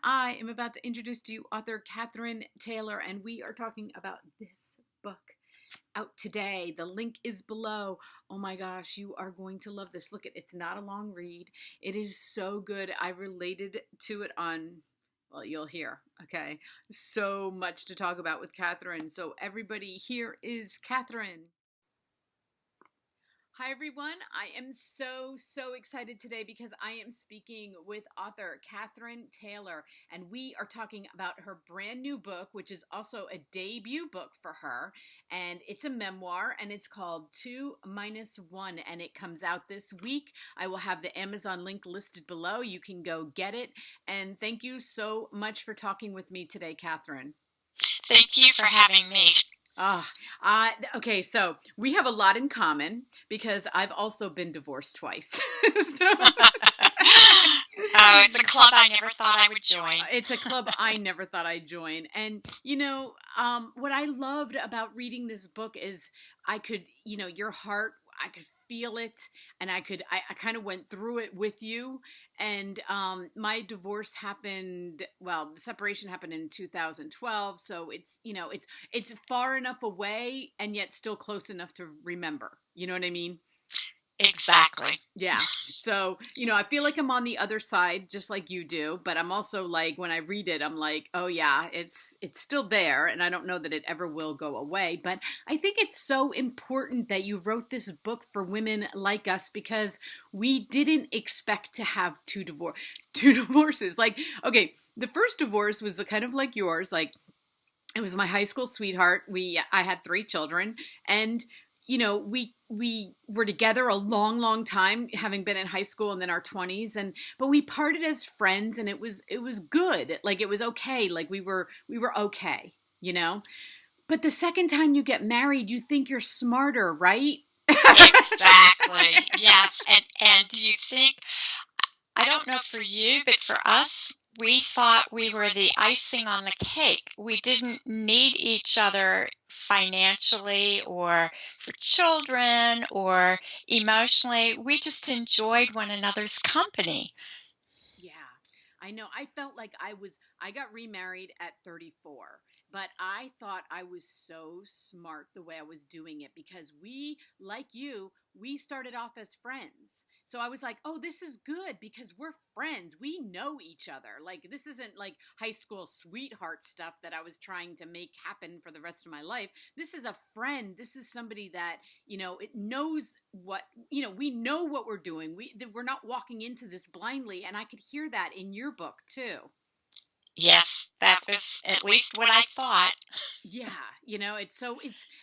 I am about to introduce to you author Katherine Taylor, and we are talking about this book out today. The link is below. Oh my gosh, you are going to love this. Look, it's not a long read. It is so good. I related to it on, well, you'll hear, okay? So much to talk about with Katherine. So everybody, here is Katherine. Hi everyone, I am so excited today because I am speaking with author Katherine Taylor, and we are talking about her brand new book, which is also a debut book for her, and it's a memoir, and it's called 2-1, and it comes out this week. I will have the Amazon link listed below. You can go get it, and thank you so much for talking with me today, Katherine. Thank you for having me. Okay, so we have a lot in common because I've also been divorced twice. So, it's a club I never thought I would join. It's a club I never thought I'd join. And, what I loved about reading this book is I could, your heart, I could feel it, and I kind of went through it with you. And my divorce happened, well, the separation happened in 2012, so it's far enough away and yet still close enough to remember. You know what I mean? Exactly. Yeah. So, I feel like I'm on the other side just like you do, but I'm also like, when I read it, I'm like, oh yeah, it's still there, and I don't know that it ever will go away. But I think it's so important that you wrote this book for women like us because we didn't expect to have two divorces. Like, okay, the first divorce was kind of like yours. Like, it was my high school sweetheart. I had 3 children, and we were together a long time, having been in high school and then our 20s, but we parted as friends, and it was good. Like, it was okay. Like, we were okay, But the second time you get married, you think you're smarter, right? Exactly. Yes. And do you think, I don't know for you, but for us, we thought we were the icing on the cake. We didn't need each other financially or for children or emotionally. We just enjoyed one another's company. Yeah, I know. I felt like I got remarried at 34, but I thought I was so smart the way I was doing it because like you, we started off as friends. So I was like, oh, this is good because we're friends. We know each other. Like, this isn't like high school sweetheart stuff that I was trying to make happen for the rest of my life. This is a friend. This is somebody that, it knows what, we know what we're doing. We're not walking into this blindly. And I could hear that in your book too. Yes, that was at least what I thought. Yeah,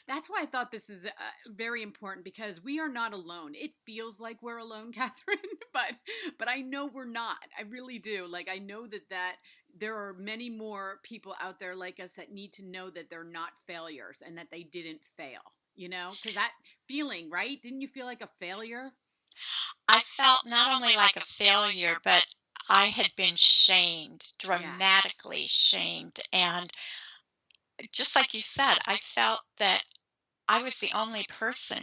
that's why I thought this is very important because we are not alone. It feels like we're alone, Katherine, but I know we're not. I really do. Like, I know that there are many more people out there like us that need to know that they're not failures and that they didn't fail. Because that feeling, right? Didn't you feel like a failure? I felt not only like a failure, but I had been shamed, dramatically shamed. And just like you said, I felt that I was the only person.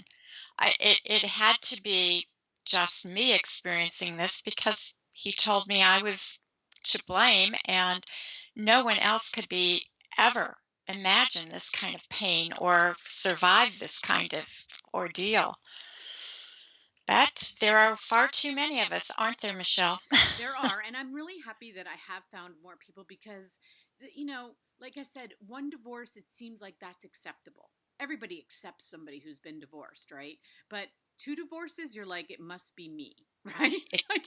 It had to be just me experiencing this because he told me I was to blame and no one else could be ever imagine this kind of pain or survive this kind of ordeal. But there are far too many of us, aren't there, Michelle? There are, and I'm really happy that I have found more people because, like I said, one divorce, it seems like that's acceptable. Everybody accepts somebody who's been divorced, right? But 2 divorces, you're like, it must be me, right?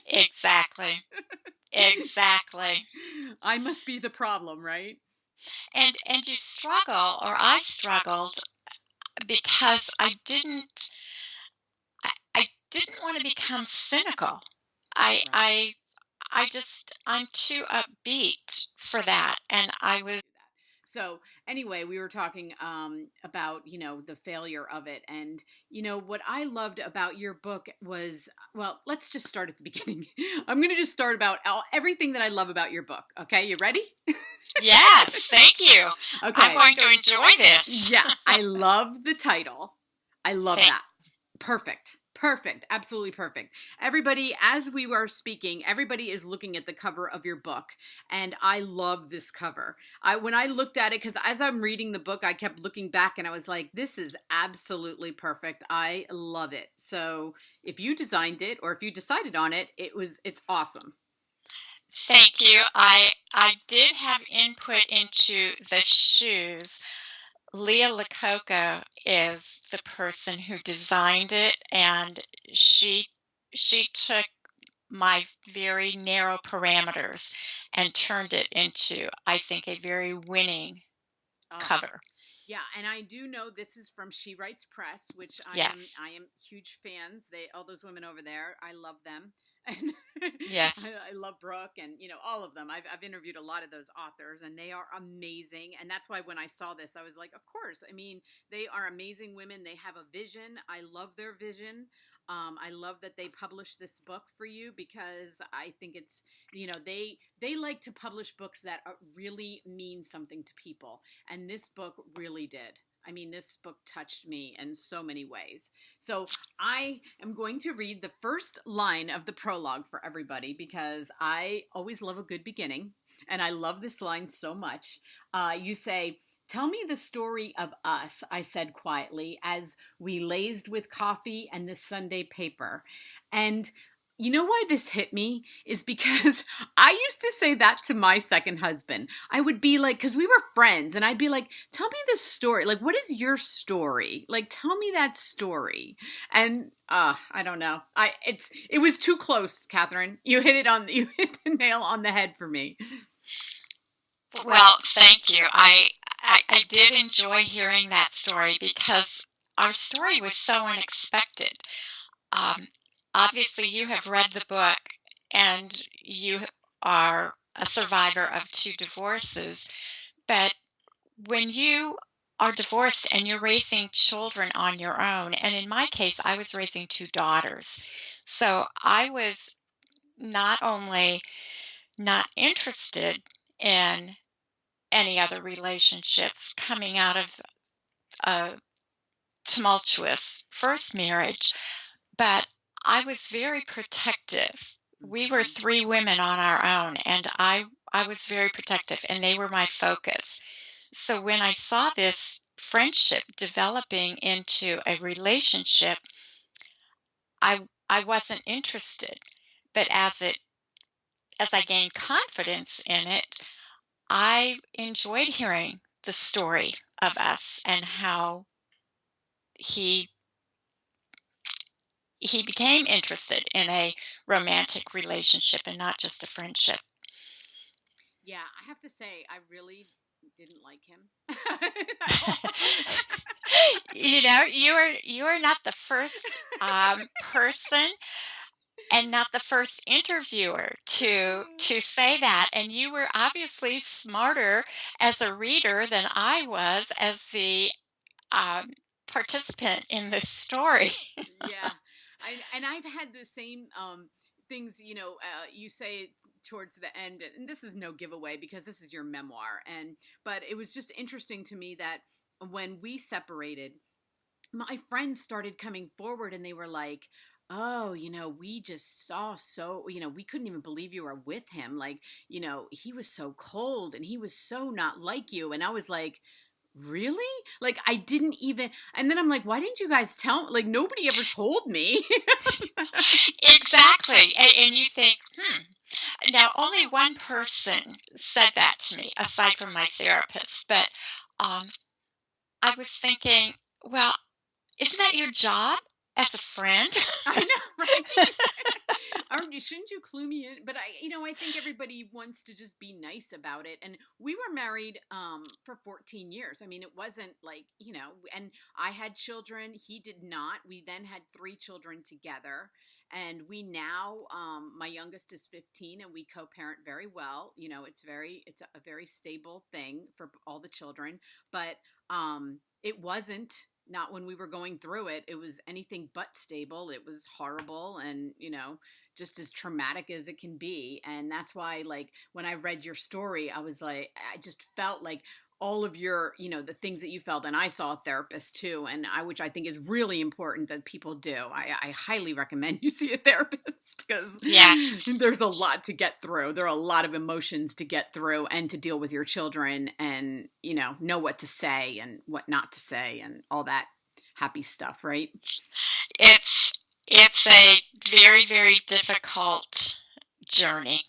Exactly. Exactly. I must be the problem, right? And you struggle, or I struggled, because I didn't want to become cynical. Right. I'm too upbeat for that. And I was. So anyway, we were talking about, the failure of it. And, what I loved about your book was, well, let's just start at the beginning. I'm going to just start about everything that I love about your book. Okay, you ready? Yes, thank you. Okay. I'm going to enjoy this. Yeah, I love the title. I love that. Perfect. Perfect. Absolutely perfect. Everybody, as we were speaking, everybody is looking at the cover of your book. And I love this cover. When I looked at it, because as I'm reading the book, I kept looking back and I was like, this is absolutely perfect. I love it. So if you designed it or if you decided on it, it's awesome. Thank you. I did have input into the shoes. Leah Lakota is the person who designed it, and she took my very narrow parameters and turned it into, I think, a very winning Oh, cover. yeah, and I do know this is from She Writes Press, which Yes. I am huge fans. All those women over there, I love them. And Yes. I love Brooke and all of them. I've interviewed a lot of those authors and they are amazing. And that's why when I saw this, I was like, of course. I mean, they are amazing women. They have a vision. I love their vision. I love that they published this book for you because I think it's they like to publish books that really mean something to people, and this book really did. I mean, this book touched me in so many ways. So I am going to read the first line of the prologue for everybody because I always love a good beginning, and I love this line so much. You say, "Tell me the story of us," I said quietly as we lazed with coffee and the Sunday paper. And you know why this hit me is because I used to say that to my second husband. I would be like, because we were friends, and I'd be like, "Tell me the story. Like, what is your story? Like, tell me that story." And I don't know. It was too close, Katherine. You hit the nail on the head for me. Well, thank you. I did enjoy hearing that story because our story was so unexpected. Um, Obviously, you have read the book and you are a survivor of two divorces, but when you are divorced and you're raising children on your own, and in my case, I was raising two daughters. So I was not only not interested in any other relationships coming out of a tumultuous first marriage, but I was very protective. We were three women on our own, and I was very protective, and they were my focus. So when I saw this friendship developing into a relationship, I wasn't interested. But as I gained confidence in it, I enjoyed hearing the story of us and how he he became interested in a romantic relationship and not just a friendship. Yeah, I have to say, I really didn't like him. You are not the first person and not the first interviewer to say that, and you were obviously smarter as a reader than I was as the um, participant in this story. Yeah, and I've had the same things. You say towards the end, and this is no giveaway because this is your memoir, but it was just interesting to me that when we separated, my friends started coming forward and they were like, "Oh, we just saw we couldn't even believe you were with him. Like, he was so cold and he was so not like you." And I was like, really? Like, I didn't even. And then I'm like, why didn't you guys tell? Like, nobody ever told me. Exactly. And you think, now only one person said that to me, aside from my therapist. But um, I was thinking, well, isn't that your job as a friend? I know, right? Shouldn't you clue me in? But I think everybody wants to just be nice about it. And we were married for 14 years. I mean, it wasn't like, and I had children. He did not. We then had three children together. And we now, my youngest is 15, and we co-parent very well. It's a very stable thing for all the children. But it wasn't, not when we were going through it. It was anything but stable. It was horrible and, just as traumatic as it can be. And that's why, like, when I read your story, I was like, I just felt like, all of your, the things that you felt. And I saw a therapist too, which I think is really important that people do. I highly recommend you see a therapist because Yes. there's a lot to get through. There are a lot of emotions to get through and to deal with your children and, know what to say and what not to say and all that happy stuff, right? It's a very, very difficult journey.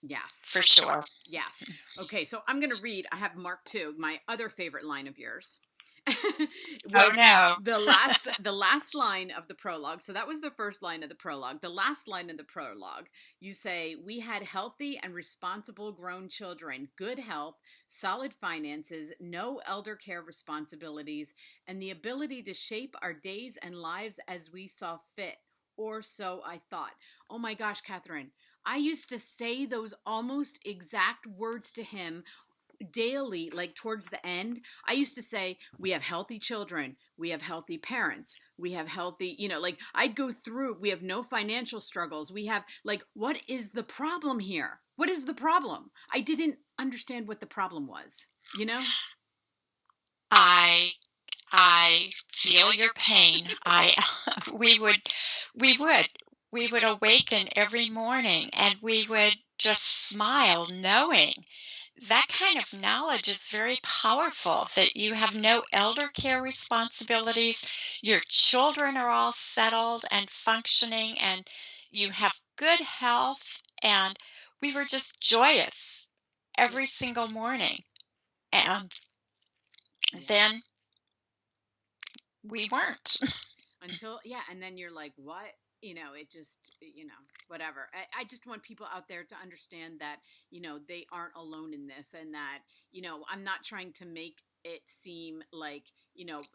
Yes. For sure. Yes. Okay, so I'm going to read. I have Mark 2, my other favorite line of yours. Oh no. The last line of the prologue. So that was the first line of the prologue. The last line of the prologue, you say, "We had healthy and responsible grown children, good health, solid finances, no elder care responsibilities, and the ability to shape our days and lives as we saw fit, or so I thought." Oh my gosh, Katherine. I used to say those almost exact words to him daily, like towards the end. I used to say, "We have healthy children, we have healthy parents, we have healthy," like I'd go through, "We have no financial struggles, we have," like, what is the problem here? What is the problem? I didn't understand what the problem was, I feel your pain. We would we would we would awaken every morning and we would just smile knowing that kind of knowledge is very powerful, that you have no elder care responsibilities, your children are all settled and functioning, and you have good health. And we were just joyous every single morning. And then we weren't. Until, yeah, and then you're like, what? It just, whatever. I just want people out there to understand that, they aren't alone in this, and that, I'm not trying to make it seem like,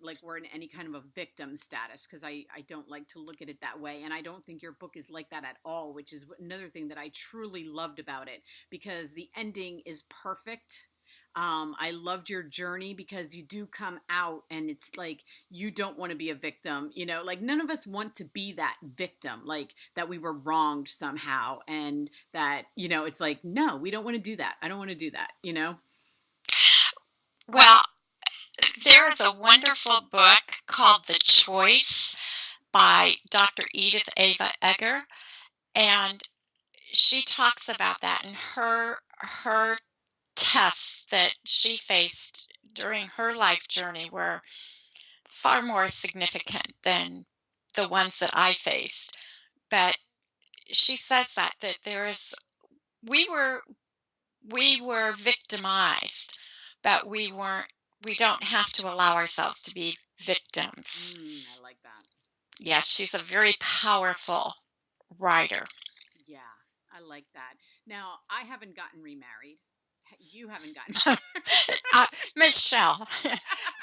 like we're in any kind of a victim status, because I don't like to look at it that way. And I don't think your book is like that at all, which is another thing that I truly loved about it, because the ending is perfect. I loved your journey because you do come out and it's like you don't want to be a victim, like none of us want to be that victim, like that we were wronged somehow, and that, it's like, no, we don't want to do that. I don't want to do that. Well, there is a wonderful book called The Choice by Dr. Edith Ava Eger, and she talks about that and her tests that she faced during her life journey were far more significant than the ones that I faced. But she says that there is we were victimized, but we don't have to allow ourselves to be victims. I like that. Yes, she's a very powerful writer. Yeah, I like that. Now, I haven't gotten remarried. You haven't gotten Michelle,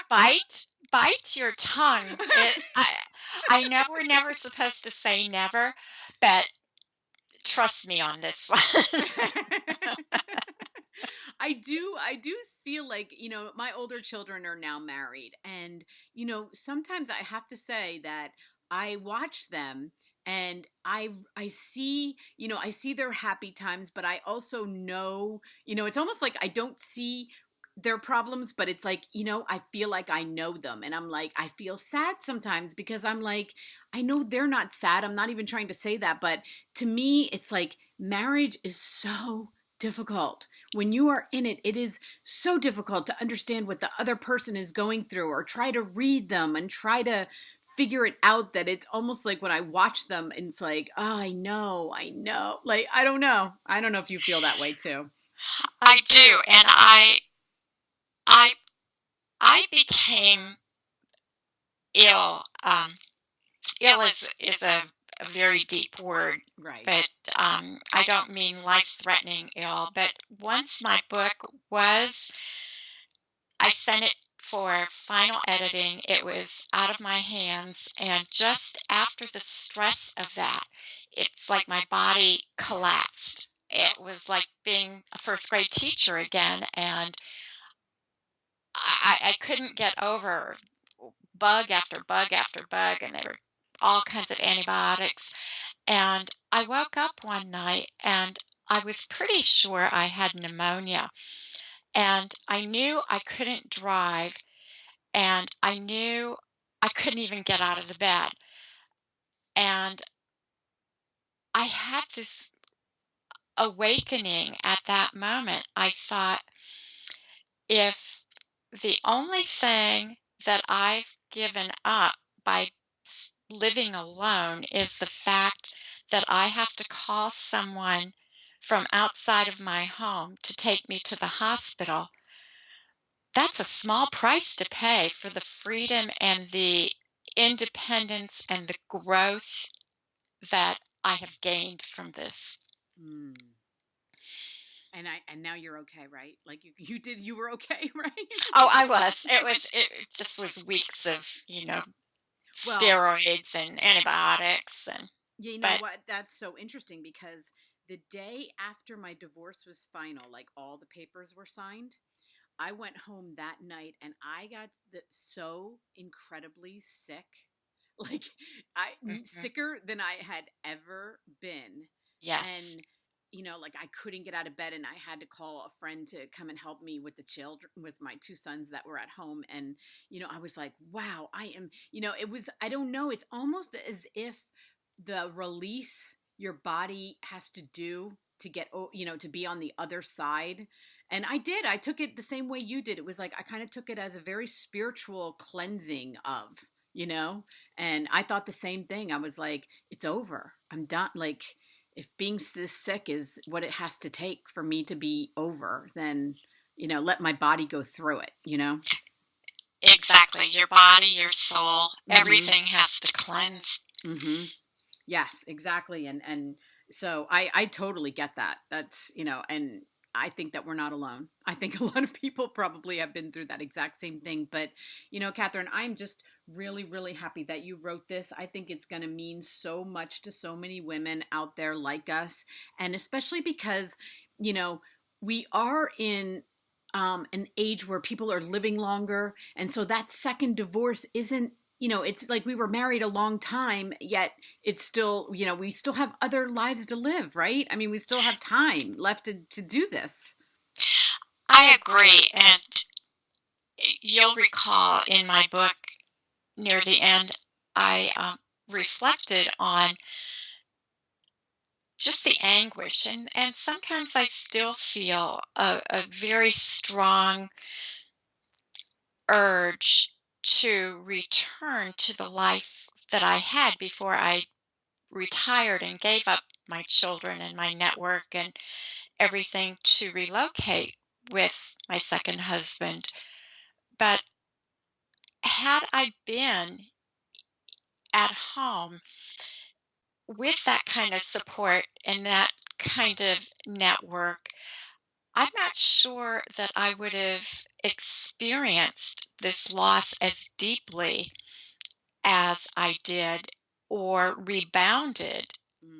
bite your tongue. I know we're never supposed to say never, but trust me on this one. I do feel like, my older children are now married, and, sometimes I have to say that I watch them and I see, I see their happy times, but I also know, it's almost like I don't see their problems, but it's like, I feel like I know them, and I'm like, I feel sad sometimes because I'm like, I know they're not sad. I'm not even trying to say that, but to me, it's like marriage is so difficult. When you are in it, it is so difficult to understand what the other person is going through, or try to read them and try to figure it out, that it's almost like when I watch them, it's like, oh, I know. Like, I don't know. I don't know if you feel that way too. I do, and I I became ill. Ill is a very deep word, Right. but I don't mean life-threatening ill. But once my book was, I sent it for final editing. It was out of my hands, and just after the stress of that, it's like my body collapsed. It was like being a first grade teacher again, and I couldn't get over bug after bug after bug, and there were all kinds of antibiotics. And I woke up one night and I was pretty sure I had pneumonia. And I knew I couldn't drive, and I knew I couldn't even get out of the bed. And I had this awakening at that moment. I thought, if the only thing that I've given up by living alone is the fact that I have to call someone from outside of my home to take me to the hospital, that's a small price to pay for the freedom and the independence and the growth that I have gained from this. Mm. And now you're okay, right? Like you were okay, right? Oh, I was. It just was weeks of, Well, steroids and antibiotics and you know but what? That's so interesting because the day after my divorce was final, like all the papers were signed, I went home that night and I got so incredibly sick. Like mhm, sicker than I had ever been. yes. And like I couldn't get out of bed and I had to call a friend to come and help me with the children, with my two sons that were at home. And I was like, wow, I am, it was, I don't know, it's almost as if the release your body has to do to get, to be on the other side. And I took it the same way you did. It was like I kind of took it as a very spiritual cleansing of, you know and I thought the same thing. I was like, it's over, I'm done. Like, if being this sick is what it has to take for me to be over, then let my body go through it. Exactly. Your body, your soul, Mm-hmm. everything has to cleanse. Mm-hmm. Yes, exactly. And so I totally get that. That's, and I think that we're not alone. I think a lot of people probably have been through that exact same thing. But, Katherine, I'm just really, really happy that you wrote this. I think it's going to mean so much to so many women out there like us. And especially because, you know, we are in an age where people are living longer. And so that second divorce isn't, it's like we were married a long time, yet it's still, we still have other lives to live, right? I mean, we still have time left to do this. I agree. And you'll recall in my book near the end, I reflected on just the anguish. And sometimes I still feel a very strong urge to return to the life that I had before I retired and gave up my children and my network and everything to relocate with my second husband. But had I been at home with that kind of support and that kind of network, I'm not sure that I would have experienced this loss as deeply as I did or rebounded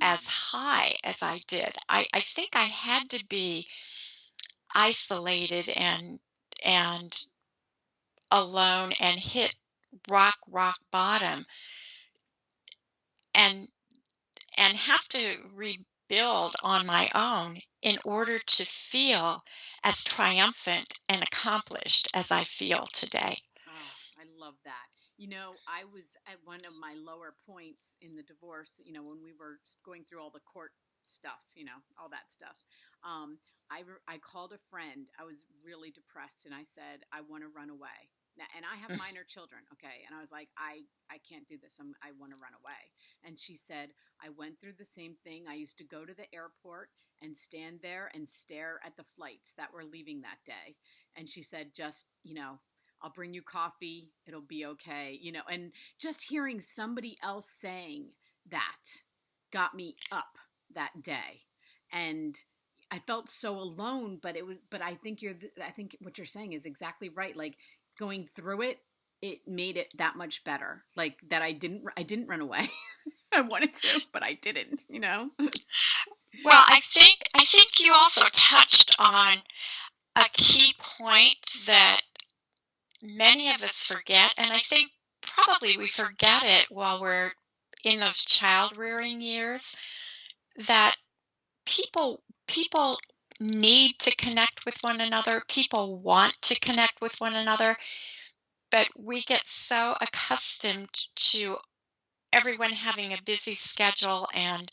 as Mm, high as I did. I think I had to be isolated and alone and hit rock bottom and have to rebuild on my own in order to feel as triumphant and accomplished as I feel today. oh, I love that. I was at one of my lower points in the divorce, when we were going through all the court stuff, all that stuff. Um, I called a friend. I was really depressed and I said, I want to run away. Now, and I have minor children, okay? And I was like, I can't do this. I want to run away. And she said, I went through the same thing. I used to go to the airport and stand there and stare at the flights that were leaving that day. And she said, just, I'll bring you coffee. It'll be okay. And just hearing somebody else saying that got me up that day. And I felt so alone, but I think what you're saying is exactly right. Like, going through it, it made it that much better. Like, that I didn't run away. I wanted to, but I didn't. Well, I think you also touched on a key point that many of us forget, and I think probably we forget it while we're in those child rearing years, that people need to connect with one another. People want to connect with one another, but we get so accustomed to everyone having a busy schedule and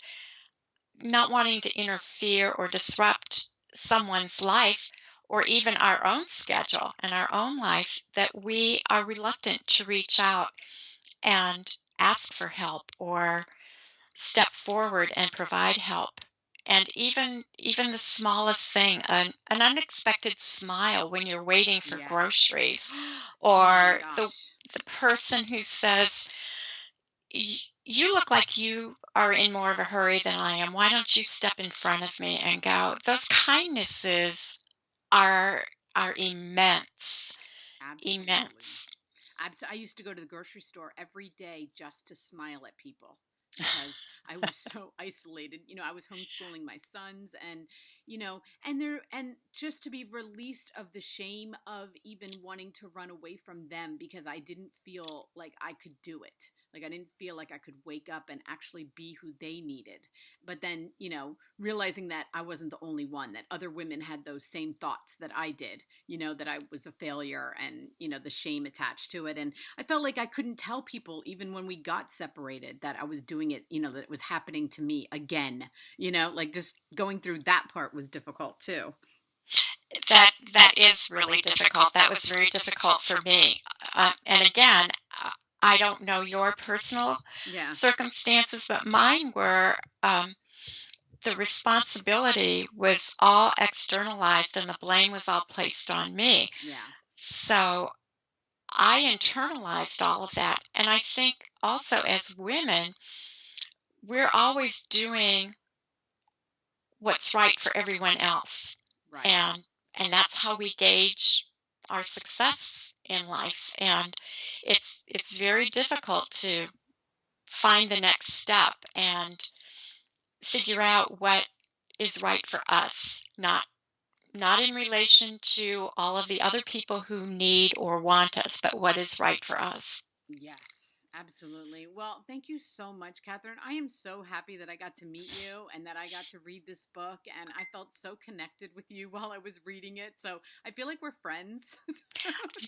not wanting to interfere or disrupt someone's life or even our own schedule and our own life that we are reluctant to reach out and ask for help or step forward and provide help. And even the smallest thing, an unexpected smile when you're waiting for Yes. groceries, Oh my or gosh. the person who says, You look like you are in more of a hurry than I am. Why don't you step in front of me and go?" Those kindnesses are are immense, Absolutely. immense. I used to go to the grocery store every day just to smile at people because I was so isolated. I was homeschooling my sons and and just to be released of the shame of even wanting to run away from them because I didn't feel like I could do it. Like I didn't feel like I could wake up and actually be who they needed. But then, realizing that I wasn't the only one, that other women had those same thoughts that I did, that I was a failure and, the shame attached to it. And I felt like I couldn't tell people, even when we got separated, that I was doing it, that it was happening to me again, like just going through that part was difficult too. That is really difficult. That was very difficult for me. And again, I don't know your personal Yeah. circumstances, but mine were the responsibility was all externalized and the blame was all placed on me. Yeah. So I internalized all of that. And I think also as women, we're always doing what's right for everyone else. Right. And that's how we gauge our success in life. And it's very difficult to find the next step and figure out what is right for us, not in relation to all of the other people who need or want us, but what is right for us. Yes, absolutely. Well, thank you so much, Catherine. I am so happy that I got to meet you and that I got to read this book. And I felt so connected with you while I was reading it. So I feel like we're friends.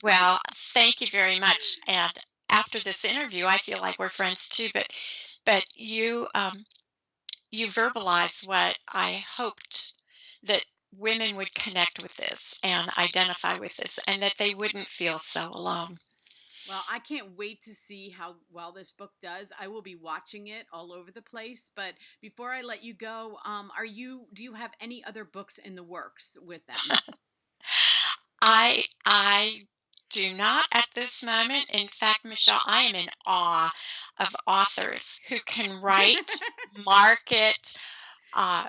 Well, thank you very much. And after this interview, I feel like we're friends too. But you verbalized what I hoped that women would connect with this and identify with this, and that they wouldn't feel so alone. Well, I can't wait to see how well this book does. I will be watching it all over the place. But before I let you go, do you have any other books in the works with them? I do not at this moment. In fact, Michelle, I am in awe of authors who can write, market, uh,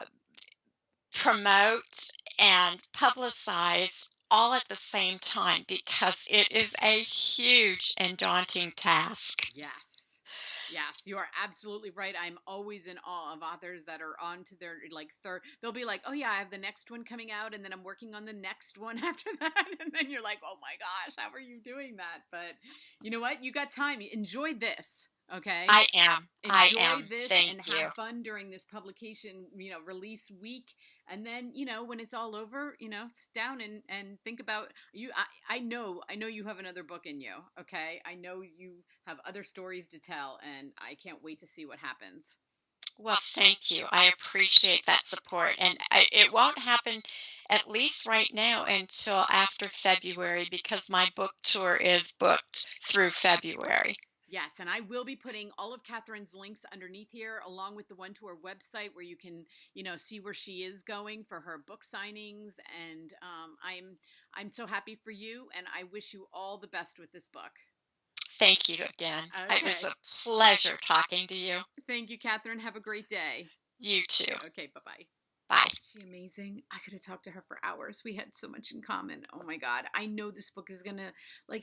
promote, and publicize all at the same time because it is a huge and daunting task. Yes. Yes, you are absolutely right. I'm always in awe of authors that are on to their like third. They'll be like, "Oh yeah, I have the next one coming out and then I'm working on the next one after that." And then you're like, "Oh my gosh, how are you doing that?" But you know what? You got time. Enjoy this, okay? I am. I Enjoy am. this Thank and have you. fun during this publication, release week. And then, when it's all over, sit down and think about you. I know you have another book in you. Okay. I know you have other stories to tell and I can't wait to see what happens. Well, thank you. I appreciate that support. And it won't happen, at least right now, until after February because my book tour is booked through February. Yes, and I will be putting all of Catherine's links underneath here, along with the one to her website where you can, see where she is going for her book signings. And I'm so happy for you, and I wish you all the best with this book. Thank you again. It was Okay, a pleasure talking to you. thank you, Catherine. Have a great day. You too. Okay, bye bye. Bye. She amazing. I could have talked to her for hours. We had so much in common. Oh my god. I know this book is going to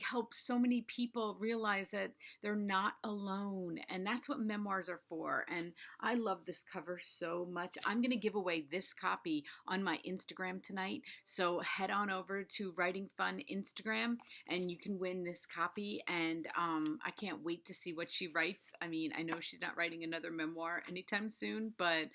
help so many people realize that they're not alone. And that's what memoirs are for. And I love this cover so much. I'm going to give away this copy on my Instagram tonight. So head on over to Writing Fun Instagram and you can win this copy. And I can't wait to see what she writes. I mean, I know she's not writing another memoir anytime soon, but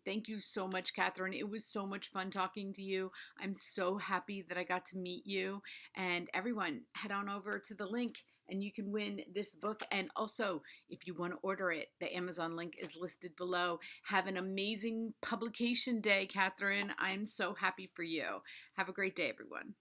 thank you so much, Catherine. Katherine. It was so much fun talking to you. I'm so happy that I got to meet you. And everyone, head on over to the link and you can win this book. And also, if you want to order it, the Amazon link is listed below. Have an amazing publication day, Katherine. I'm so happy for you. Have a great day, everyone.